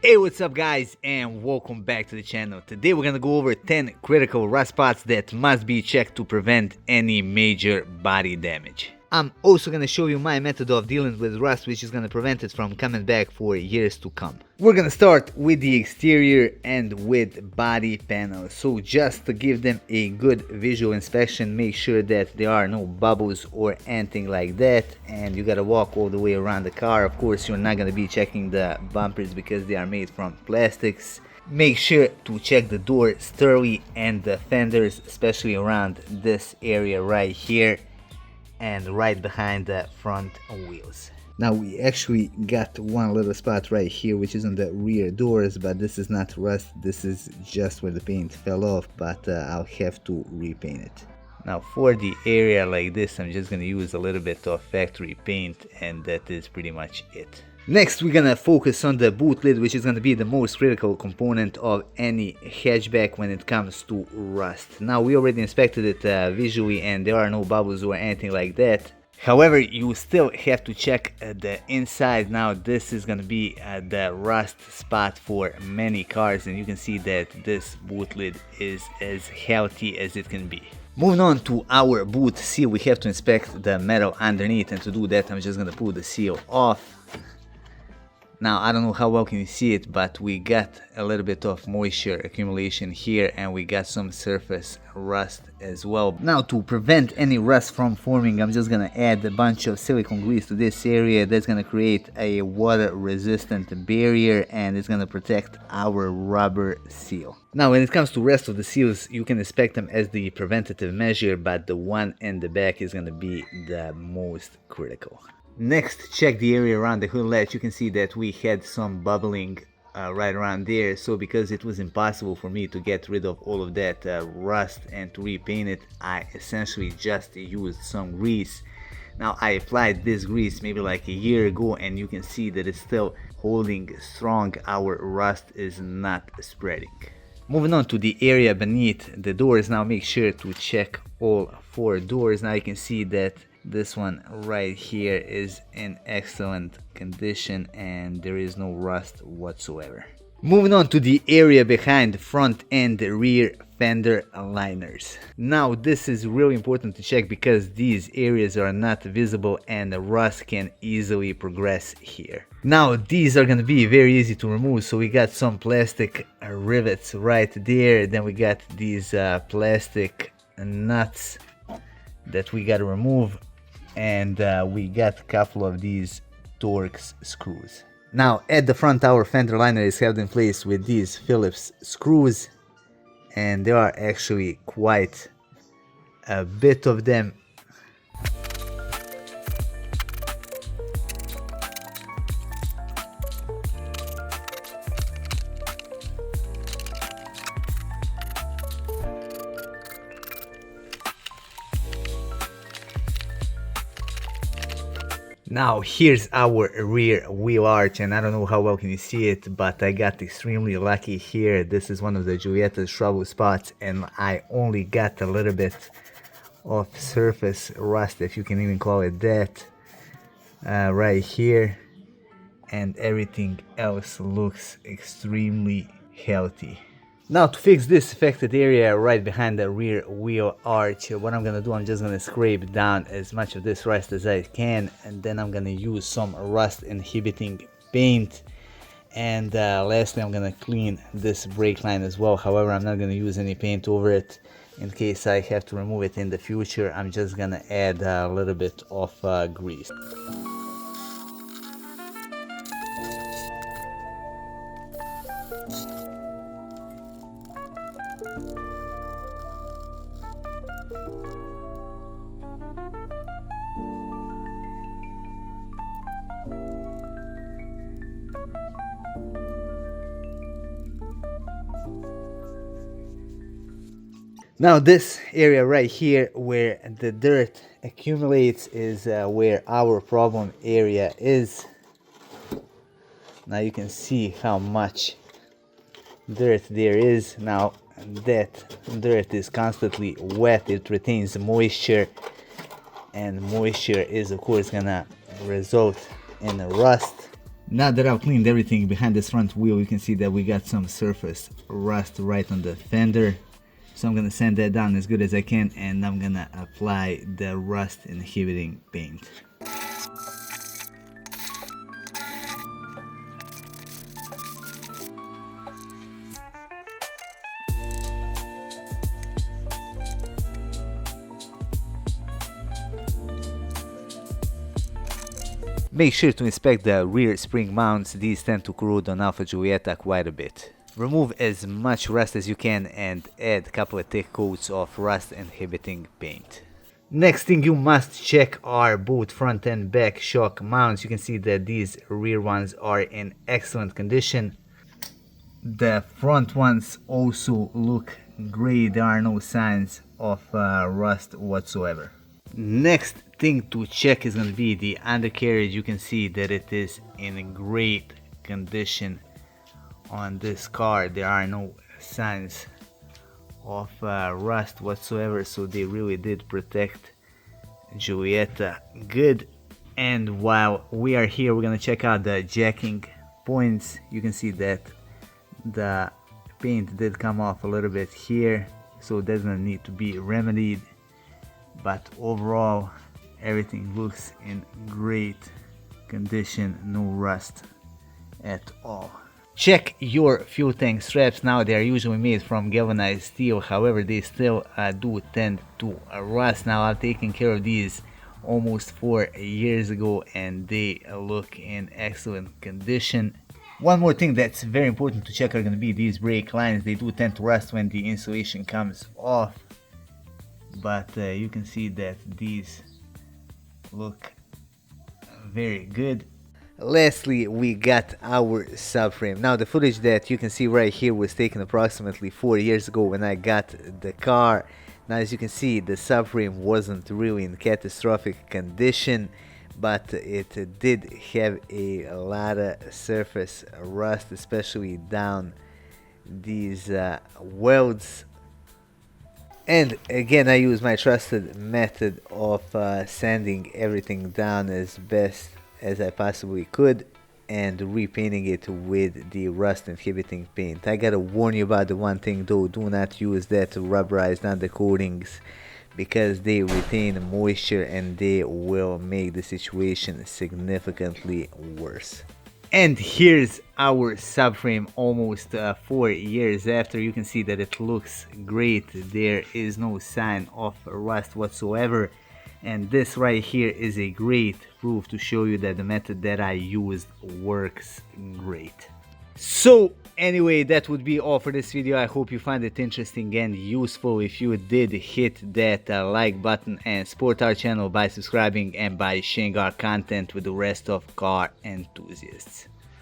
Hey, what's up guys, and welcome back to the channel. Today we're gonna go over 10 critical rust spots that must be checked to prevent any major body damage. I'm also gonna show you my method of dealing with rust, which is gonna prevent it from coming back for years to come. We're gonna start with the exterior and with body panels. So just to give them a good visual inspection, make sure that there are no bubbles or anything like that, and you gotta walk all the way around the car. Of course, you're not gonna be checking the bumpers because they are made from plastics. Make sure to check the door thoroughly and the fenders, especially around this area right here and right behind the front wheels. Now we actually got one little spot right here which is on the rear doors, but this is not rust, this is just where the paint fell off, but I'll have to repaint it. Now for the area like this, I'm just gonna use a little bit of factory paint, and that is pretty much it. Next we're gonna focus on the boot lid, which is gonna be the most critical component of any hatchback when it comes to rust. Now we already inspected it visually and there are no bubbles or anything like that. However, you still have to check the inside. Now this is gonna be the rust spot for many cars, and you can see that this boot lid is as healthy as it can be. Moving on to our boot seal, we have to inspect the metal underneath, and to do that I'm just gonna pull the seal off. Now I don't know how well can you see it, but we got a little bit of moisture accumulation here and we got some surface rust as well. Now to prevent any rust from forming, I'm just gonna add a bunch of silicone grease to this area. That's gonna create a water resistant barrier and it's gonna protect our rubber seal. Now when it comes to rest of the seals, you can inspect them as the preventative measure, but the one in the back is gonna be the most critical. Next, check the area around the hood latch. You can see that we had some bubbling right around there, so because it was impossible for me to get rid of all of that rust and to repaint it, I essentially just used some grease. Now I applied this grease maybe like a year ago and you can see that it's still holding strong. Our rust is not spreading. Moving on to the area beneath the doors, now make sure to check all 4 doors. Now you can see that this one right here is in excellent condition and there is no rust whatsoever. Moving on to the area behind front and rear fender liners. Now this is really important to check because these areas are not visible and the rust can easily progress here. Now these are gonna be very easy to remove, so we got some plastic rivets right there, then we got these plastic nuts that we gotta remove, and we got a couple of these Torx screws. Now at the front, our fender liner is held in place with these Phillips screws, and there are actually quite a bit of them. Now here's our rear wheel arch, and I don't know how well can you see it, but I got extremely lucky here. This is one of the Giulietta's trouble spots and I only got a little bit of surface rust, if you can even call it that, right here, and everything else looks extremely healthy. Now to fix this affected area right behind the rear wheel arch, what I'm gonna do, I'm just gonna scrape down as much of this rust as I can, and then I'm gonna use some rust inhibiting paint, and lastly I'm gonna clean this brake line as well. However, I'm not gonna use any paint over it in case I have to remove it in the future. I'm just gonna add a little bit of grease. Now this area right here where the dirt accumulates is where our problem area is. Now you can see how much dirt there is. Now that dirt is constantly wet, it retains moisture, and moisture is of course gonna result in rust. Now that I've cleaned everything behind this front wheel, you can see that we got some surface rust right on the fender. So I'm gonna sand that down as good as I can, and I'm gonna apply the rust inhibiting paint. Make sure to inspect the rear spring mounts, these tend to corrode on Alfa Giulietta quite a bit. Remove as much rust as you can and add a couple of thick coats of rust inhibiting paint. Next thing you must check are both front and back shock mounts. You can see that these rear ones are in excellent condition. The front ones also look great, there are no signs of rust whatsoever. Next thing to check is going to be the undercarriage. You can see that it is in great condition on this car. There are no signs of rust whatsoever, so they really did protect Giulietta good. And while we are here, we're going to check out the jacking points. You can see that the paint did come off a little bit here, so that's going to need to be remedied. But overall, everything looks in great condition, no rust at all. Check your fuel tank straps. Now they are usually made from galvanized steel, however they still do tend to rust. Now I've taken care of these almost 4 years ago and they look in excellent condition. One more thing that's very important to check are going to be these brake lines. They do tend to rust when the insulation comes off, but you can see that these look very good. Lastly, we got our subframe. Now the footage that you can see right here was taken approximately 4 years ago when I got the car. Now as you can see, the subframe wasn't really in catastrophic condition, but it did have a lot of surface rust, especially down these welds. And again, I use my trusted method of sanding everything down as best as I possibly could and repainting it with the rust inhibiting paint. I gotta warn you about the one thing though, do not use that rubberized undercoatings because they retain moisture and they will make the situation significantly worse. And here's our subframe almost 4 years after. You can see that it looks great. There is no sign of rust whatsoever. And this right here is a great proof to show you that the method that I used works great. So anyway, that would be all for this video. I hope you find it interesting and useful. If you did, hit that like button and support our channel by subscribing and by sharing our content with the rest of car enthusiasts.